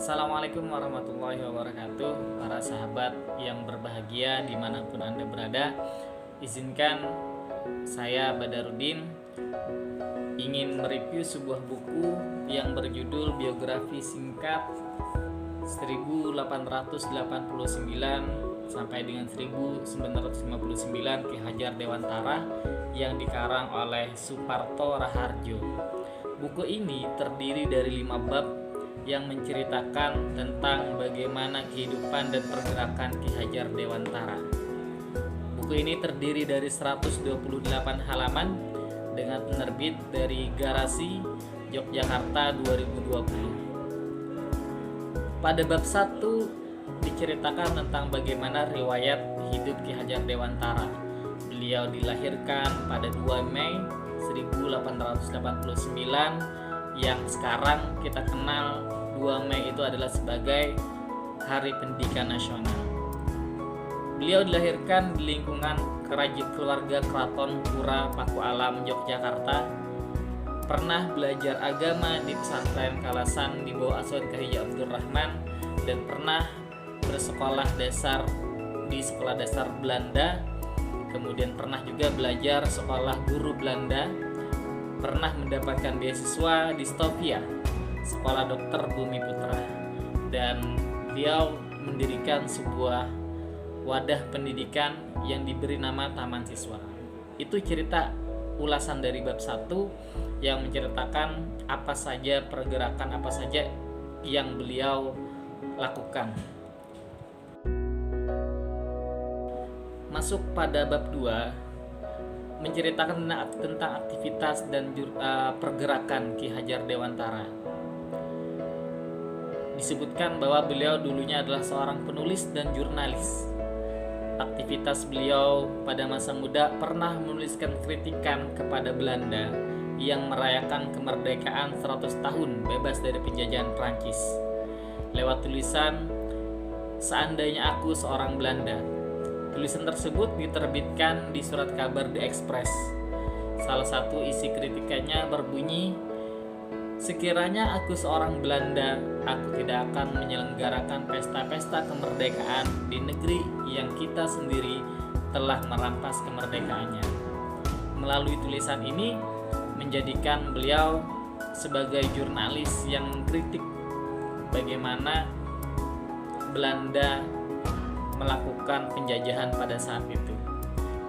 Assalamualaikum warahmatullahi wabarakatuh. Para sahabat yang berbahagia dimanapun Anda berada, izinkan saya Badarudin ingin mereview sebuah buku yang berjudul Biografi Singkat 1889 sampai dengan 1959 Ki Hajar Dewantara yang dikarang oleh Suparto Raharjo. Buku ini terdiri dari 5 bab yang menceritakan tentang bagaimana kehidupan dan pergerakan Ki Hajar Dewantara. Buku ini terdiri dari 128 halaman dengan penerbit dari Garasi, Yogyakarta 2020. Pada bab 1 diceritakan tentang bagaimana riwayat hidup Ki Hajar Dewantara. Beliau dilahirkan pada 2 Mei 1889 yang sekarang kita kenal 2 Mei itu adalah sebagai Hari Pendidikan Nasional. Beliau dilahirkan di lingkungan keluarga Keraton Pura Paku Alam, Yogyakarta. Pernah belajar agama di pesantren Kalasan di bawah asuhan Kyai Abdurrahman dan pernah bersekolah dasar di sekolah dasar Belanda. Kemudian pernah juga belajar sekolah guru Belanda. Pernah mendapatkan beasiswa di Stovia, Sekolah Dokter Bumi Putra, dan beliau mendirikan sebuah wadah pendidikan yang diberi nama Taman Siswa. Itu cerita ulasan dari bab 1 yang menceritakan apa saja pergerakan apa saja yang beliau lakukan. Masuk pada bab 2 menceritakan tentang aktivitas dan pergerakan Ki Hajar Dewantara. Disebutkan bahwa beliau dulunya adalah seorang penulis dan jurnalis. Aktivitas beliau pada masa muda pernah menuliskan kritikan kepada Belanda yang merayakan kemerdekaan 100 tahun bebas dari penjajahan Prancis. Lewat tulisan "Seandainya Aku Seorang Belanda". Tulisan tersebut diterbitkan di surat kabar The Express. Salah satu isi kritikannya berbunyi, "Sekiranya aku seorang Belanda, aku tidak akan menyelenggarakan pesta-pesta kemerdekaan di negeri yang kita sendiri telah merampas kemerdekaannya." Melalui tulisan ini menjadikan beliau sebagai jurnalis yang mengkritik bagaimana Belanda melakukan penjajahan pada saat itu.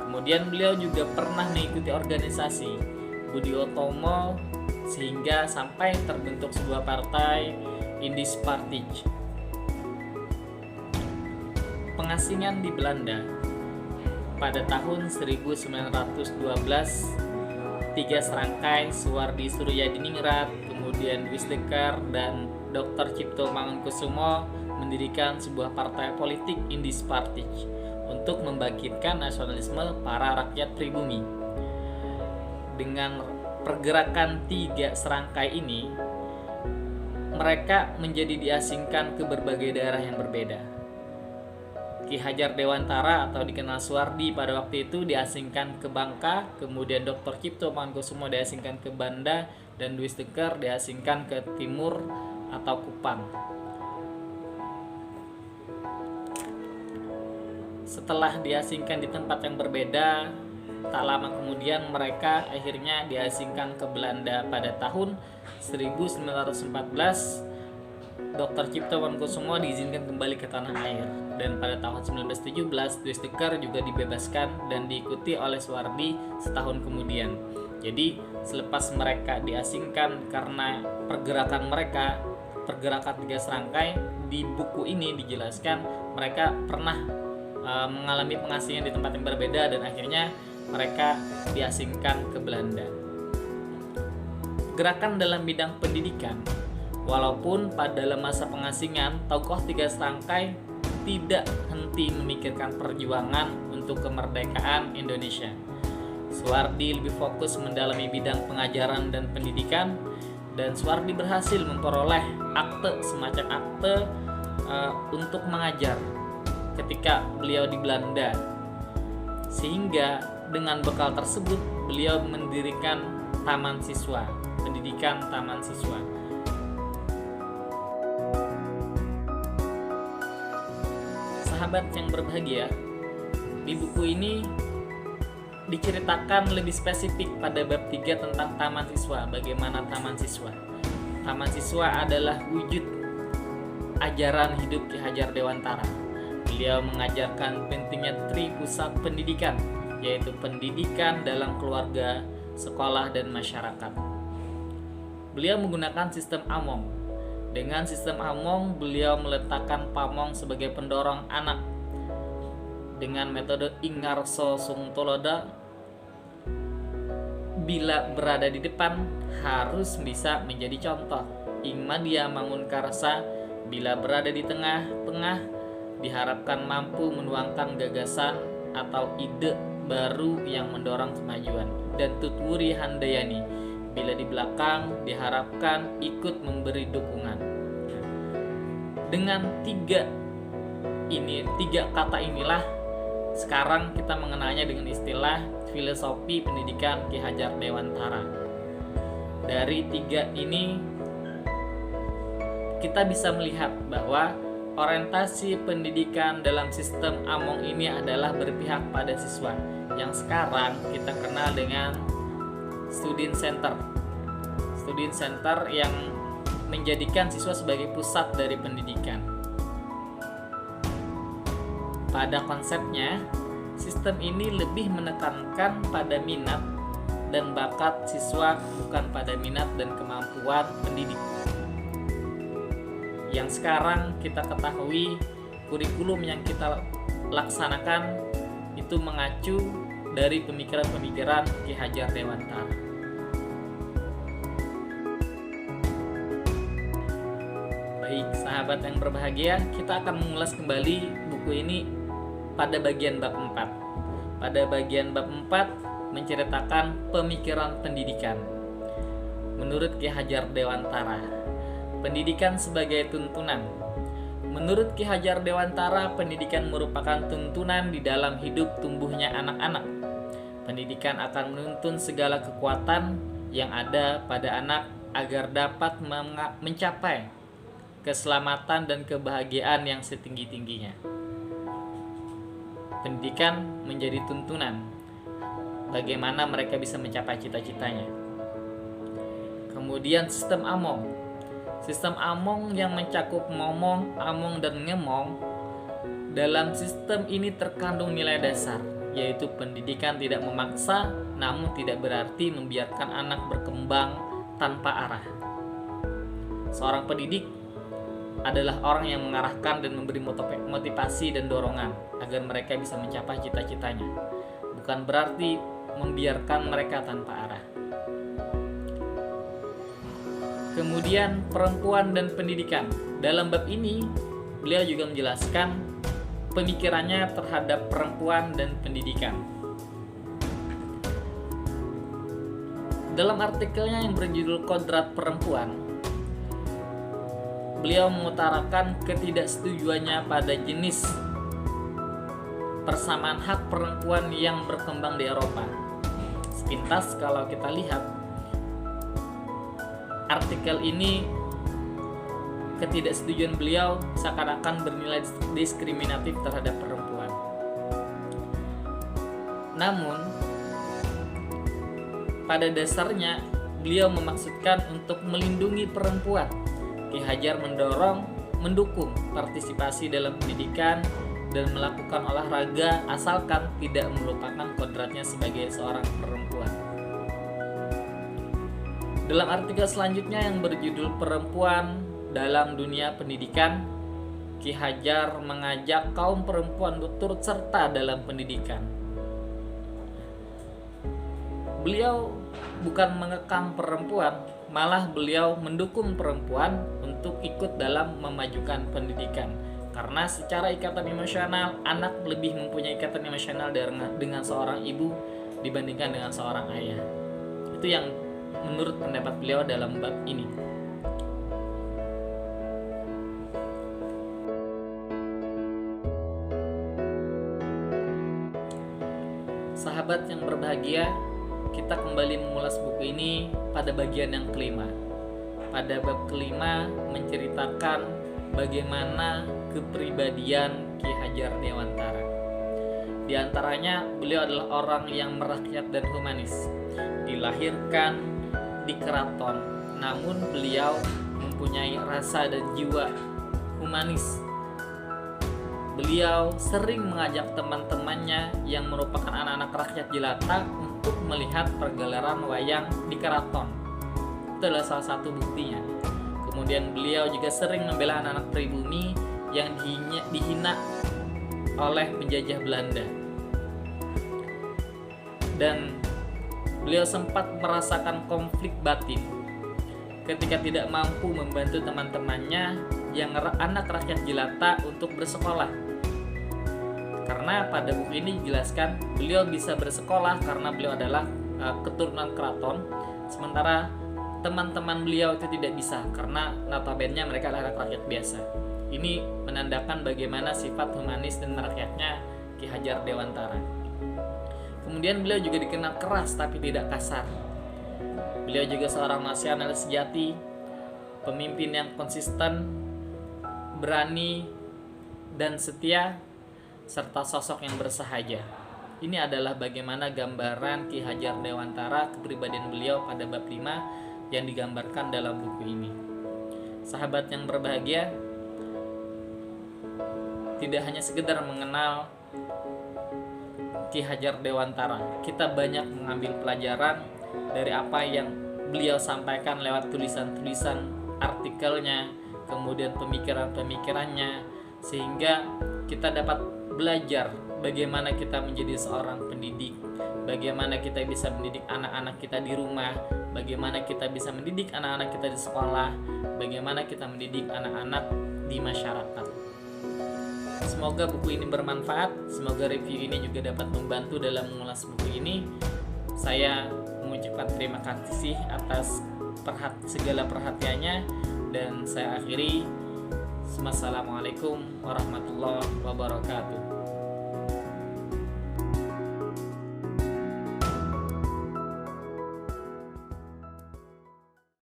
Kemudian beliau juga pernah mengikuti organisasi Budi Utomo sehingga sampai terbentuk sebuah partai Indies Party. Pengasingan di Belanda pada tahun 1912, 3 serangkai Suwardi Suryadiningrat, kemudian Wisdekar dan Dr. Cipto Mangunkusumo mendirikan sebuah partai politik Indies Party untuk membangkitkan nasionalisme para rakyat pribumi. Dengan pergerakan 3 serangkai ini, mereka menjadi diasingkan ke berbagai daerah yang berbeda. Ki Hajar Dewantara atau dikenal Suwardi pada waktu itu diasingkan ke Bangka, kemudian Dr. Cipto Mangunkusumo diasingkan ke Banda, dan Dwi Stekar diasingkan ke timur atau Kupang. Setelah diasingkan di tempat yang berbeda, tak lama kemudian mereka akhirnya diasingkan ke Belanda pada tahun 1914. Dr. Cipto Mangunkusumo diizinkan kembali ke tanah air, dan pada tahun 1917 Dwi Stekar juga dibebaskan dan diikuti oleh Suwardi setahun kemudian. Jadi selepas mereka diasingkan karena pergerakan 3 serangkai, di buku ini dijelaskan mereka pernah mengalami pengasingan di tempat yang berbeda dan akhirnya mereka diasingkan ke Belanda. Gerakan dalam bidang pendidikan, walaupun pada dalam masa pengasingan tokoh 3 serangkai tidak henti memikirkan perjuangan untuk kemerdekaan Indonesia. Suwardi lebih fokus mendalami bidang pengajaran dan pendidikan, dan Suwardi berhasil memperoleh semacam akte untuk mengajar ketika beliau di Belanda, sehingga dengan bekal tersebut beliau mendirikan Taman Siswa, pendidikan Taman Siswa. sahabat yang berbahagia, di buku ini diceritakan lebih spesifik pada bab 3 tentang taman siswa. Bagaimana taman siswa? Taman siswa adalah wujud ajaran hidup Ki Hajar Dewantara. Beliau mengajarkan pentingnya pusat pendidikan, yaitu pendidikan dalam keluarga, sekolah, dan masyarakat. Beliau menggunakan sistem Among. Dengan sistem Among, beliau meletakkan pamong sebagai pendorong anak. Dengan metode Ingarso Sungtoloda, bila berada di depan harus bisa menjadi contoh. Ingmadia Mangunkarsa, bila berada di tengah-tengah diharapkan mampu menuangkan gagasan atau ide baru yang mendorong kemajuan. Dan Tutwuri Handayani, bila di belakang diharapkan ikut memberi dukungan. Dengan tiga kata inilah sekarang kita mengenalnya dengan istilah filosofi pendidikan Ki Hajar Dewantara. Dari tiga ini kita bisa melihat bahwa orientasi pendidikan dalam sistem Among ini adalah berpihak pada siswa, yang sekarang kita kenal dengan Student Center. Student Center yang menjadikan siswa sebagai pusat dari pendidikan. Pada konsepnya, sistem ini lebih menekankan pada minat dan bakat siswa, bukan pada minat dan kemampuan pendidik. Yang sekarang kita ketahui, kurikulum yang kita laksanakan itu mengacu dari pemikiran-pemikiran Ki Hajar Dewantara. Baik, sahabat yang berbahagia, kita akan mengulas kembali buku ini pada bagian bab 4. Pada bagian bab 4 menceritakan pemikiran pendidikan. Menurut Ki Hajar Dewantara, pendidikan sebagai tuntunan. Menurut Ki Hajar Dewantara, pendidikan merupakan tuntunan di dalam hidup tumbuhnya anak-anak. Pendidikan akan menuntun segala kekuatan yang ada pada anak agar dapat mencapai keselamatan dan kebahagiaan yang setinggi-tingginya. Pendidikan menjadi tuntunan bagaimana mereka bisa mencapai cita-citanya. Kemudian sistem Among. Sistem Among yang mencakup momong, among, dan ngemong. Dalam sistem ini terkandung nilai dasar, yaitu pendidikan tidak memaksa, namun tidak berarti membiarkan anak berkembang tanpa arah. Seorang pendidik adalah orang yang mengarahkan dan memberi motivasi dan dorongan agar mereka bisa mencapai cita-citanya, bukan berarti membiarkan mereka tanpa arah. Kemudian perempuan dan pendidikan. Dalam bab ini beliau juga menjelaskan pemikirannya terhadap perempuan dan pendidikan. Dalam artikelnya yang berjudul Kodrat Perempuan, beliau mengutarakan ketidaksetujuannya pada jenis persamaan hak perempuan yang berkembang di Eropa. Sepintas kalau kita lihat artikel ini, ketidaksetujuan beliau seakan-akan bernilai diskriminatif terhadap perempuan. Namun, pada dasarnya beliau memaksudkan untuk melindungi perempuan. Ki Hajar mendukung partisipasi dalam pendidikan dan melakukan olahraga asalkan tidak melupakan kodratnya sebagai seorang perempuan. Dalam artikel selanjutnya yang berjudul Perempuan dalam Dunia Pendidikan, Ki Hajar mengajak kaum perempuan turut serta dalam pendidikan. Beliau bukan mengekang perempuan, malah beliau mendukung perempuan untuk ikut dalam memajukan pendidikan. Karena secara ikatan emosional, anak lebih mempunyai ikatan emosional dengan seorang ibu dibandingkan dengan seorang ayah. Itu yang menurut pendapat beliau dalam bab ini. Sahabat yang berbahagia, kita kembali mengulas buku ini pada bagian yang kelima. Pada bab kelima menceritakan bagaimana kepribadian Ki Hajar Dewantara. Di antaranya, beliau adalah orang yang merakyat dan humanis. Dilahirkan di keraton, namun beliau mempunyai rasa dan jiwa humanis. Beliau sering mengajak teman-temannya yang merupakan anak-anak rakyat jelata untuk melihat pergelaran wayang di keraton. Itu adalah salah satu buktinya. Kemudian beliau juga sering membela anak-anak pribumi yang dihina oleh penjajah Belanda. Dan beliau sempat merasakan konflik batin ketika tidak mampu membantu teman-temannya yang anak rakyat jelata untuk bersekolah. Karena pada buku ini dijelaskan beliau bisa bersekolah karena beliau adalah keturunan keraton, sementara teman-teman beliau itu tidak bisa karena notabene mereka adalah rakyat biasa. Ini menandakan bagaimana sifat humanis dan merakyatnya Ki Hajar Dewantara. Kemudian beliau juga dikenal keras tapi tidak kasar. Beliau juga seorang nasionalis sejati, pemimpin yang konsisten, berani, dan setia, serta sosok yang bersahaja. Ini adalah bagaimana gambaran Ki Hajar Dewantara, kepribadian beliau pada bab 5 yang digambarkan dalam buku ini. Sahabat yang berbahagia, tidak hanya sekedar mengenal Ki Hajar Dewantara, kita banyak mengambil pelajaran dari apa yang beliau sampaikan lewat tulisan-tulisan artikelnya, kemudian pemikiran-pemikirannya, sehingga kita dapat belajar bagaimana kita menjadi seorang pendidik, bagaimana kita bisa mendidik anak-anak kita di rumah, bagaimana kita bisa mendidik anak-anak kita di sekolah, bagaimana kita mendidik anak-anak di masyarakat. Semoga buku ini bermanfaat, semoga review ini juga dapat membantu dalam mengulas buku ini. Saya mengucapkan terima kasih atas segala perhatiannya, dan saya akhiri. Wassalamualaikum warahmatullahi wabarakatuh.